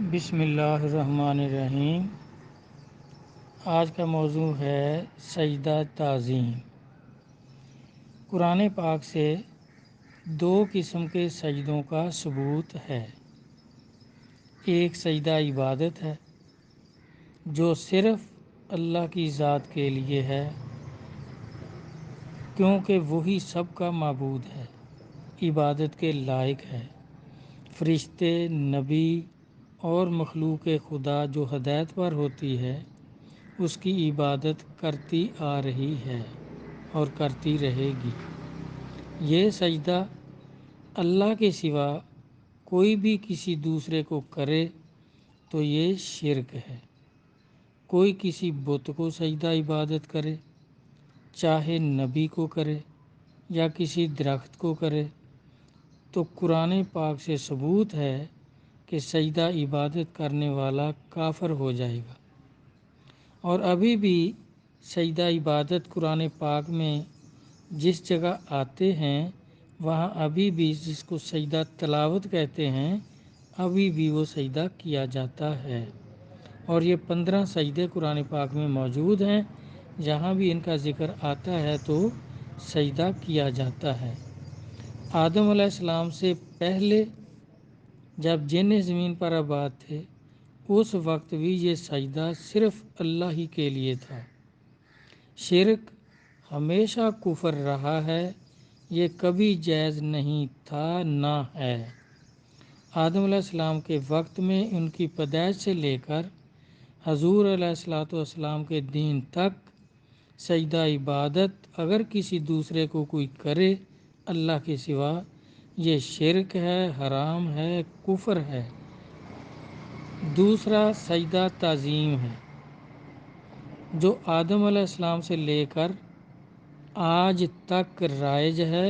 بسم اللہ الرحمن الرحیم۔ آج کا موضوع ہے سجدہ تعظیم۔ قرآن پاک سے دو قسم کے سجدوں کا ثبوت ہے۔ ایک سجدہ عبادت ہے جو صرف اللہ کی ذات کے لیے ہے، کیونکہ وہی سب کا معبود ہے، عبادت کے لائق ہے۔ فرشتے، نبی اور مخلوق خدا جو ہدایت پر ہوتی ہے اس کی عبادت کرتی آ رہی ہے اور کرتی رہے گی۔ یہ سجدہ اللہ کے سوا کوئی بھی کسی دوسرے کو کرے تو یہ شرک ہے۔ کوئی کسی بت کو سجدہ عبادت کرے، چاہے نبی کو کرے یا کسی درخت کو کرے، تو قرآن پاک سے ثبوت ہے کہ سجدہ عبادت کرنے والا کافر ہو جائے گا۔ اور ابھی بھی سجدہ عبادت قرآن پاک میں جس جگہ آتے ہیں وہاں ابھی بھی جس کو سجدہ تلاوت کہتے ہیں ابھی بھی وہ سجدہ کیا جاتا ہے۔ اور یہ 15 سجدے قرآن پاک میں موجود ہیں، جہاں بھی ان کا ذکر آتا ہے تو سجدہ کیا جاتا ہے۔ آدم علیہ السلام سے پہلے جب جن زمین پر آباد تھے اس وقت بھی یہ سجدہ صرف اللہ ہی کے لیے تھا۔ شرک ہمیشہ کفر رہا ہے، یہ کبھی جائز نہیں تھا نہ ہے۔ آدم علیہ السلام کے وقت میں ان کی پیدائش سے لے کر حضور علیہ السلام کے دین تک سجدہ عبادت اگر کسی دوسرے کو کوئی کرے اللہ کے سوا، یہ شرک ہے، حرام ہے، کفر ہے۔ دوسرا سجدہ تعظیم ہے جو آدم علیہ السلام سے لے کر آج تک رائج ہے،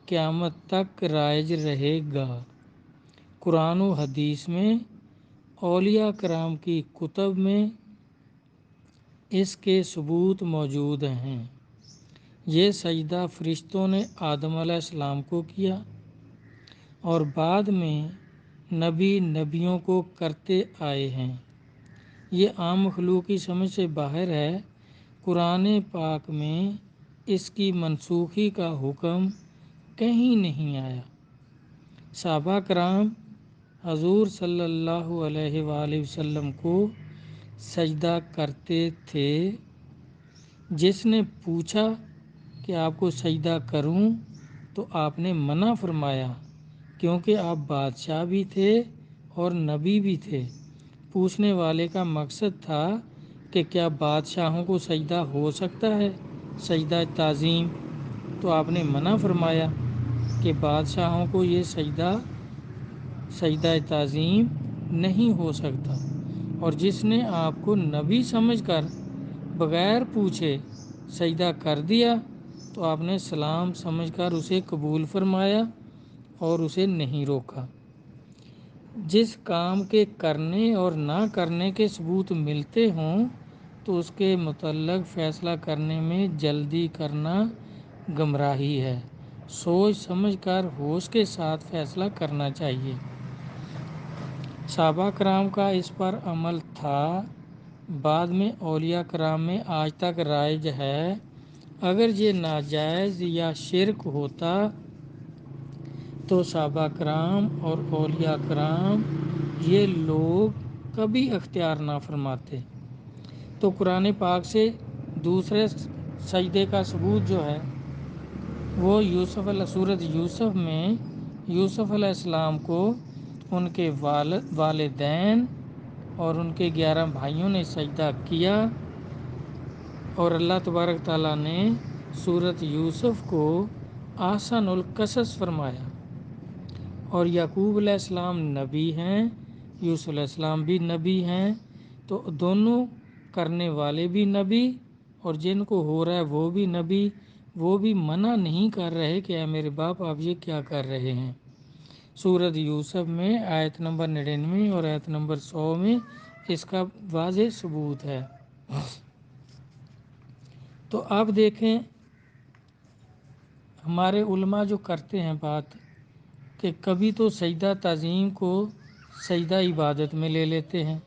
قیامت تک رائج رہے گا۔ قرآن و حدیث میں، اولیاء کرام کی کتب میں اس کے ثبوت موجود ہیں۔ یہ سجدہ فرشتوں نے آدم علیہ السلام کو کیا اور بعد میں نبیوں کو کرتے آئے ہیں۔ یہ عام مخلوق کی سمجھ سے باہر ہے۔ قرآن پاک میں اس کی منسوخی کا حکم کہیں نہیں آیا۔ صحابہ کرام حضور صلی اللہ علیہ وآلہ وسلم کو سجدہ کرتے تھے۔ جس نے پوچھا کہ آپ کو سجدہ کروں تو آپ نے منع فرمایا، کیونکہ آپ بادشاہ بھی تھے اور نبی بھی تھے۔ پوچھنے والے کا مقصد تھا کہ کیا بادشاہوں کو سجدہ ہو سکتا ہے، سجدہ تعظیم؟ تو آپ نے منع فرمایا کہ بادشاہوں کو یہ سجدہ تعظیم نہیں ہو سکتا۔ اور جس نے آپ کو نبی سمجھ کر بغیر پوچھے سجدہ کر دیا تو آپ نے سلام سمجھ کر اسے قبول فرمایا اور اسے نہیں روکا۔ جس کام کے کرنے اور نہ کرنے کے ثبوت ملتے ہوں تو اس کے متعلق فیصلہ کرنے میں جلدی کرنا گمراہی ہے۔ سوچ سمجھ کر ہوش کے ساتھ فیصلہ کرنا چاہیے۔ صحابہ کرام کا اس پر عمل تھا، بعد میں اولیاء کرام میں آج تک رائج ہے۔ اگر یہ ناجائز یا شرک ہوتا تو صحابہ کرام اور اولیاء کرام یہ لوگ کبھی اختیار نہ فرماتے۔ تو قرآن پاک سے دوسرے سجدے کا ثبوت جو ہے وہ سورۃ یوسف میں یوسف علیہ السلام کو ان کے والدین اور ان کے 11 بھائیوں نے سجدہ کیا، اور اللہ تبارک تعالیٰ نے سورۃ یوسف کو احسن القصص فرمایا۔ اور یعقوب علیہ السلام نبی ہیں، یوسف علیہ السلام بھی نبی ہیں، تو دونوں کرنے والے بھی نبی اور جن کو ہو رہا ہے وہ بھی نبی۔ وہ بھی منع نہیں کر رہے کہ اے میرے باپ آپ یہ کیا کر رہے ہیں۔ سورۃ یوسف میں آیت نمبر 99 اور آیت نمبر 100 میں اس کا واضح ثبوت ہے۔ تو اب دیکھیں ہمارے علماء جو کرتے ہیں بات کہ کبھی تو سجدہ تعظیم کو سجدہ عبادت میں لے لیتے ہیں،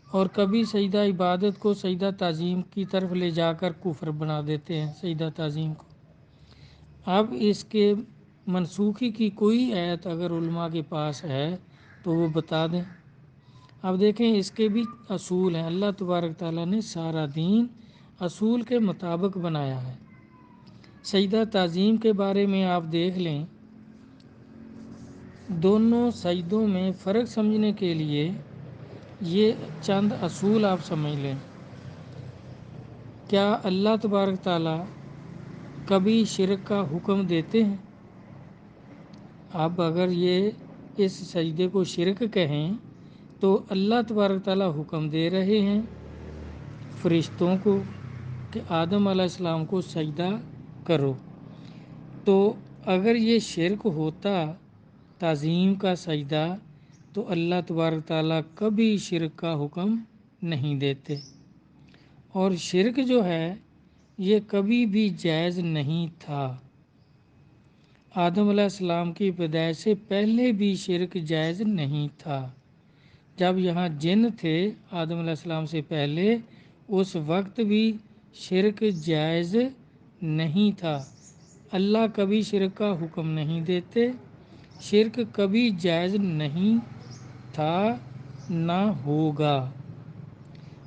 اور کبھی سجدہ عبادت کو سجدہ تعظیم کی طرف لے جا کر کفر بنا دیتے ہیں سجدہ تعظیم کو۔ اب اس کے منسوخی کی کوئی آیت اگر علماء کے پاس ہے تو وہ بتا دیں۔ اب دیکھیں اس کے بھی اصول ہیں، اللہ تبارک تعالیٰ نے سارا دین اصول کے مطابق بنایا ہے۔ سجدہ تعظیم کے بارے میں آپ دیکھ لیں، دونوں سجدوں میں فرق سمجھنے کے لیے یہ چند اصول آپ سمجھ لیں۔ کیا اللہ تبارک تعالیٰ کبھی شرک کا حکم دیتے ہیں؟ اب اگر یہ اس سجدے کو شرک کہیں تو اللہ تبارک تعالیٰ حکم دے رہے ہیں فرشتوں کو کہ آدم علیہ السلام کو سجدہ کرو، تو اگر یہ شرک ہوتا تعظیم کا سجدہ تو اللہ تبارک تعالیٰ کبھی شرک کا حکم نہیں دیتے، اور شرک جو ہے یہ کبھی بھی جائز نہیں تھا۔ آدم علیہ السلام کی پیدائش سے پہلے بھی شرک جائز نہیں تھا۔ جب یہاں جن تھے آدم علیہ السلام سے پہلے، اس وقت بھی شرک جائز نہیں تھا۔ اللہ کبھی شرک کا حکم نہیں دیتے، شرک کبھی جائز نہیں تھا نہ ہوگا،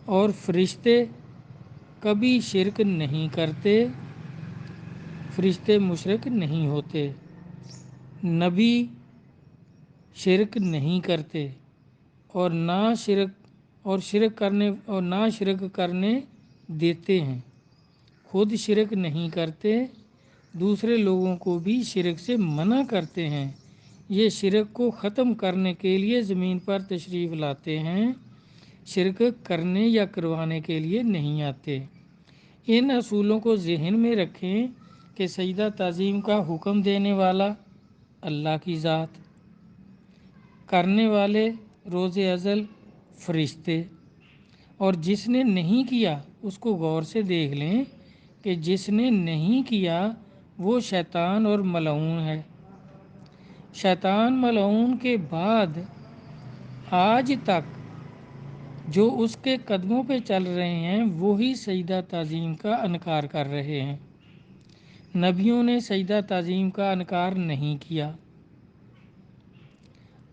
اور فرشتے کبھی شرک نہیں کرتے، فرشتے مشرک نہیں ہوتے، نبی شرک نہیں کرتے، اور نہ شرک کرنے دیتے ہیں، خود شرک نہیں کرتے، دوسرے لوگوں کو بھی شرک سے منع کرتے ہیں۔ یہ شرک کو ختم کرنے کے لیے زمین پر تشریف لاتے ہیں، شرک کرنے یا کروانے کے لیے نہیں آتے۔ ان اصولوں کو ذہن میں رکھیں کہ سجدہ تعظیم کا حکم دینے والا اللہ کی ذات، کرنے والے روز ازل فرشتے، اور جس نے نہیں کیا اس کو غور سے دیکھ لیں کہ جس نے نہیں کیا وہ شیطان اور ملعون ہے۔ شیطان ملعون کے بعد آج تک جو اس کے قدموں پہ چل رہے ہیں وہی سجدہ تعظیم کا انکار کر رہے ہیں۔ نبیوں نے سجدہ تعظیم کا انکار نہیں کیا،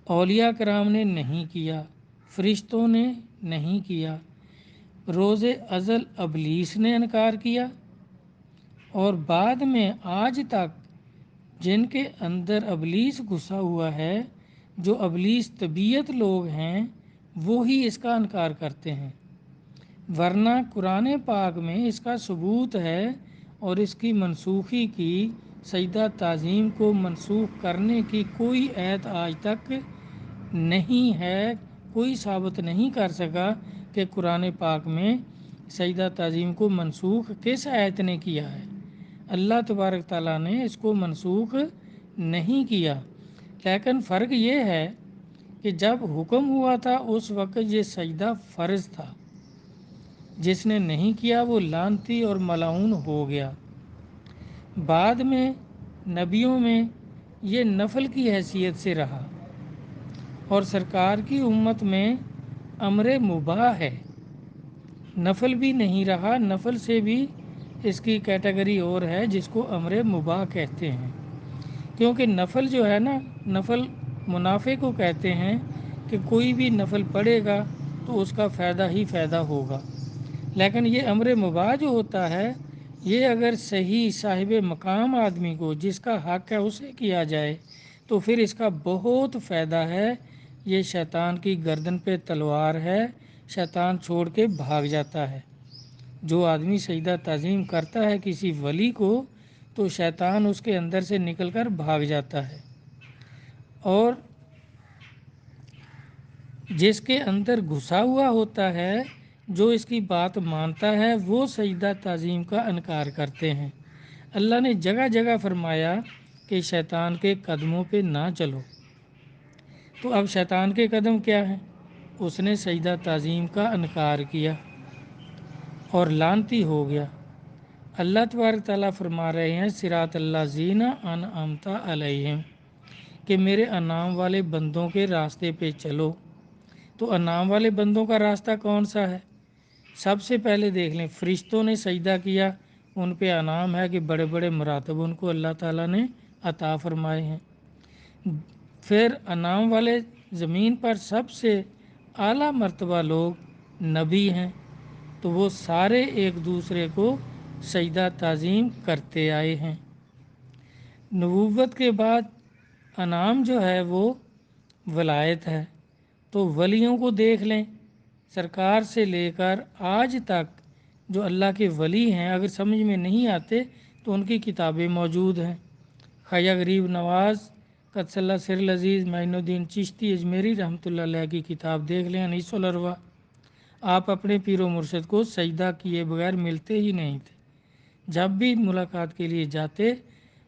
اولیاء کرام نے نہیں کیا، فرشتوں نے نہیں کیا، روز ازل ابلیس نے انکار کیا، اور بعد میں آج تک جن کے اندر ابلیس گھسا ہوا ہے، جو ابلیس طبیعت لوگ ہیں، وہی اس کا انکار کرتے ہیں۔ ورنہ قرآن پاک میں اس کا ثبوت ہے، اور اس کی منسوخی کی، سجدہ تعظیم کو منسوخ کرنے کی کوئی آیت آج تک نہیں ہے۔ کوئی ثابت نہیں کر سکا کہ قرآن پاک میں سجدہ تعظیم کو منسوخ کس آیت نے کیا ہے۔ اللہ تبارک تعالیٰ نے اس کو منسوخ نہیں کیا، لیکن فرق یہ ہے کہ جب حکم ہوا تھا اس وقت یہ سجدہ فرض تھا، جس نے نہیں کیا وہ لعنتی اور ملعون ہو گیا۔ بعد میں نبیوں میں یہ نفل کی حیثیت سے رہا، اور سرکار کی امت میں امر مباح ہے، نفل بھی نہیں رہا۔ نفل سے بھی اس کی کیٹیگری اور ہے جس کو امر مباح کہتے ہیں، کیونکہ نفل جو ہے نا، نفل منافع کو کہتے ہیں کہ کوئی بھی نفل پڑھے گا تو اس کا فائدہ ہی فائدہ ہوگا، لیکن یہ امر مباح جو ہوتا ہے یہ اگر صحیح صاحب مقام آدمی کو جس کا حق ہے اسے کیا جائے تو پھر اس کا بہت فائدہ ہے۔ یہ شیطان کی گردن پہ تلوار ہے، شیطان چھوڑ کے بھاگ جاتا ہے۔ جو آدمی سجدہ تعظیم کرتا ہے کسی ولی کو تو شیطان اس کے اندر سے نکل کر بھاگ جاتا ہے، اور جس کے اندر گھسا ہوا ہوتا ہے، جو اس کی بات مانتا ہے، وہ سجدہ تعظیم کا انکار کرتے ہیں۔ اللہ نے جگہ جگہ فرمایا کہ شیطان کے قدموں پہ نہ چلو، تو اب شیطان کے قدم کیا ہیں؟ اس نے سجدہ تعظیم کا انکار کیا اور لعنتی ہو گیا۔ اللہ تبارک تعالیٰ فرما رہے ہیں صراط الذین انعمت علیہم، کہ میرے انعام والے بندوں کے راستے پہ چلو۔ تو انعام والے بندوں کا راستہ کون سا ہے؟ سب سے پہلے دیکھ لیں، فرشتوں نے سجدہ کیا، ان پہ انعام ہے کہ بڑے بڑے مراتب ان کو اللہ تعالیٰ نے عطا فرمائے ہیں۔ پھر انعام والے زمین پر سب سے اعلیٰ مرتبہ لوگ نبی ہیں، تو وہ سارے ایک دوسرے کو سجدہ تعظیم کرتے آئے ہیں۔ نبوت کے بعد انعام جو ہے وہ ولایت ہے، تو ولیوں کو دیکھ لیں، سرکار سے لے کر آج تک جو اللہ کے ولی ہیں، اگر سمجھ میں نہیں آتے تو ان کی کتابیں موجود ہیں۔ خواجہ غریب نواز قدس اللہ سر العزیز معین الدین چشتی اجمیری رحمۃ اللہ علیہ کی کتاب دیکھ لیں، انیس الارواح۔ آپ اپنے پیر و مرشد کو سجدہ کیے بغیر ملتے ہی نہیں تھے۔ جب بھی ملاقات کے لیے جاتے،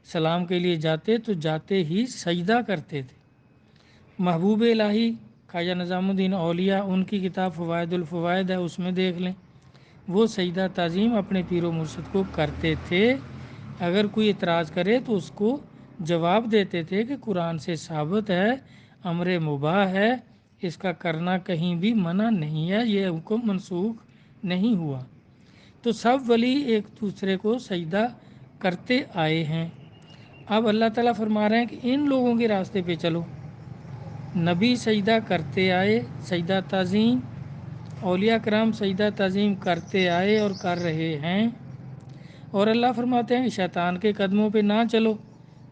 سلام کے لیے جاتے تو جاتے ہی سجدہ کرتے تھے۔ محبوب الہی خواجہ نظام الدین اولیاء، ان کی کتاب فوائد الفوائد ہے، اس میں دیکھ لیں، وہ سجدہ تعظیم اپنے پیر و مرشد کو کرتے تھے۔ اگر کوئی اعتراض کرے تو اس کو جواب دیتے تھے کہ قرآن سے ثابت ہے، امر مباح ہے، اس کا کرنا کہیں بھی منع نہیں ہے، یہ حکم منسوخ نہیں ہوا۔ تو سب ولی ایک دوسرے کو سجدہ کرتے آئے ہیں۔ اب اللہ تعالیٰ فرما رہے ہیں کہ ان لوگوں کے راستے پہ چلو۔ نبی سجدہ کرتے آئے، سجدہ تعظیم، اولیاء کرام سجدہ تعظیم کرتے آئے اور کر رہے ہیں، اور اللہ فرماتے ہیں کہ شیطان کے قدموں پہ نہ چلو۔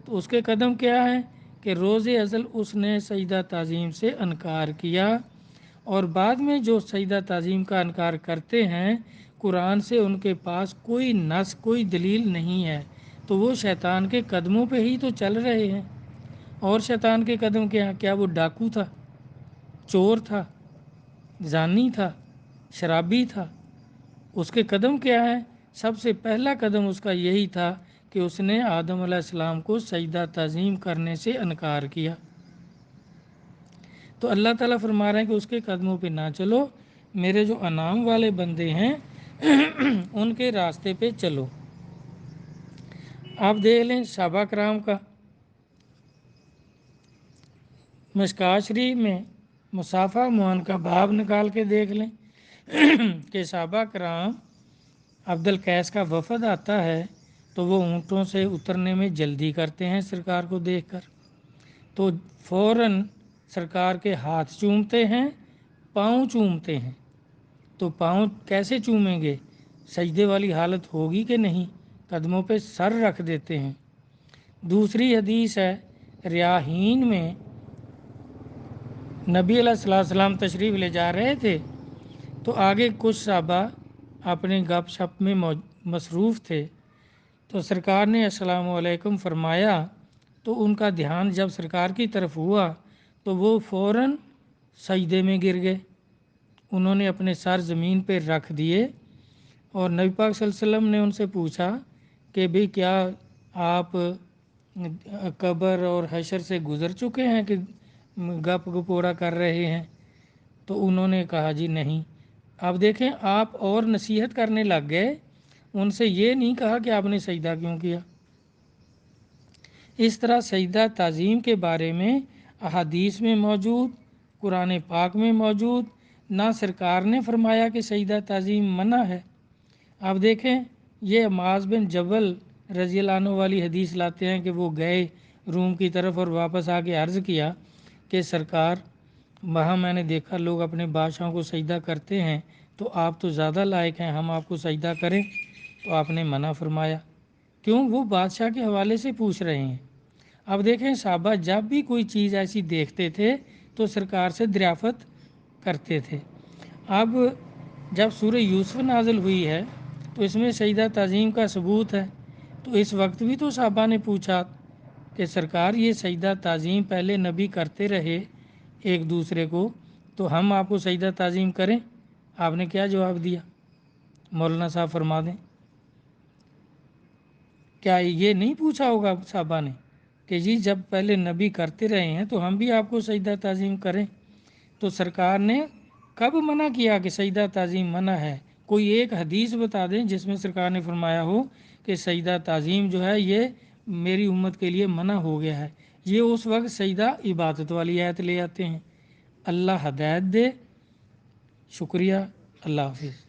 تو اس کے قدم کیا ہیں کہ روز ازل اس نے سجدہ تعظیم سے انکار کیا، اور بعد میں جو سجدہ تعظیم کا انکار کرتے ہیں، قرآن سے ان کے پاس کوئی نص، کوئی دلیل نہیں ہے، تو وہ شیطان کے قدموں پہ ہی تو چل رہے ہیں۔ اور شیطان کے قدم کیا وہ ڈاکو تھا، چور تھا، زانی تھا، شرابی تھا؟ اس کے قدم کیا ہیں؟ سب سے پہلا قدم اس کا یہی تھا کہ اس نے آدم علیہ السلام کو سجدہ تعظیم کرنے سے انکار کیا۔ تو اللہ تعالیٰ فرما رہے ہیں کہ اس کے قدموں پہ نہ چلو، میرے جو انعام والے بندے ہیں ان کے راستے پہ چلو۔ آپ دیکھ لیں صحابہ کرام کا مشکوٰۃ شریف میں مصافحہ معن کا باب نکال کے دیکھ لیں کہ صحابہ کرام، عبد القیس کا وفد آتا ہے تو وہ اونٹوں سے اترنے میں جلدی کرتے ہیں سرکار کو دیکھ کر، تو فوراً سرکار کے ہاتھ چومتے ہیں، پاؤں چومتے ہیں۔ تو پاؤں کیسے چومیں گے؟ سجدے والی حالت ہوگی کہ نہیں، قدموں پہ سر رکھ دیتے ہیں۔ دوسری حدیث ہے، ریاحین میں نبی علیہ السلام تشریف لے جا رہے تھے، تو آگے کچھ صحابہ اپنے گپ شپ میں مصروف تھے، تو سرکار نے السلام علیکم فرمایا، تو ان کا دھیان جب سرکار کی طرف ہوا تو وہ فوراً سجدے میں گر گئے، انہوں نے اپنے سر زمین پہ رکھ دیے، اور نبی پاک صلی اللہ علیہ وسلم نے ان سے پوچھا کہ بھئی کیا آپ قبر اور حشر سے گزر چکے ہیں کہ گپ گپوڑا کر رہے ہیں؟ تو انہوں نے کہا جی نہیں۔ اب دیکھیں، آپ اور نصیحت کرنے لگ گئے، ان سے یہ نہیں کہا کہ آپ نے سجدہ کیوں کیا۔ اس طرح سجدہ تعظیم کے بارے میں احادیث میں موجود، قرآن پاک میں موجود، نہ سرکار نے فرمایا کہ سجدہ تعظیم منع ہے۔ اب دیکھیں، یہ معاذ بن جبل رضی اللہ عنہ والی حدیث لاتے ہیں کہ وہ گئے روم کی طرف اور واپس آ کے عرض کیا کہ سرکار، وہاں میں نے دیکھا لوگ اپنے بادشاہوں کو سجدہ کرتے ہیں، تو آپ تو زیادہ لائق ہیں، ہم آپ کو سجدہ کریں؟ تو آپ نے منع فرمایا۔ کیوں؟ وہ بادشاہ کے حوالے سے پوچھ رہے ہیں۔ اب دیکھیں، صحابہ جب بھی کوئی چیز ایسی دیکھتے تھے تو سرکار سے دریافت کرتے تھے۔ اب جب سورہ یوسف نازل ہوئی ہے تو اس میں سجدہ تعظیم کا ثبوت ہے، تو اس وقت بھی تو صحابہ نے پوچھا کہ سرکار یہ سجدہ تعظیم پہلے نبی کرتے رہے ایک دوسرے کو، تو ہم آپ کو سجدہ تعظیم کریں؟ آپ نے کیا جواب دیا؟ مولانا صاحب فرما دیں۔ کیا یہ نہیں پوچھا ہوگا صحابہ نے کہ جی جب پہلے نبی کرتے رہے ہیں تو ہم بھی آپ کو سجدہ تعظیم کریں؟ تو سرکار نے کب منع کیا کہ سجدہ تعظیم منع ہے؟ کوئی ایک حدیث بتا دیں جس میں سرکار نے فرمایا ہو کہ سجدہ تعظیم جو ہے یہ میری امت کے لیے منع ہو گیا ہے، یہ اس وقت سجدہ عبادت والی آیت لے آتے ہیں۔ اللہ ہدایت دے۔ شکریہ، اللہ حافظ۔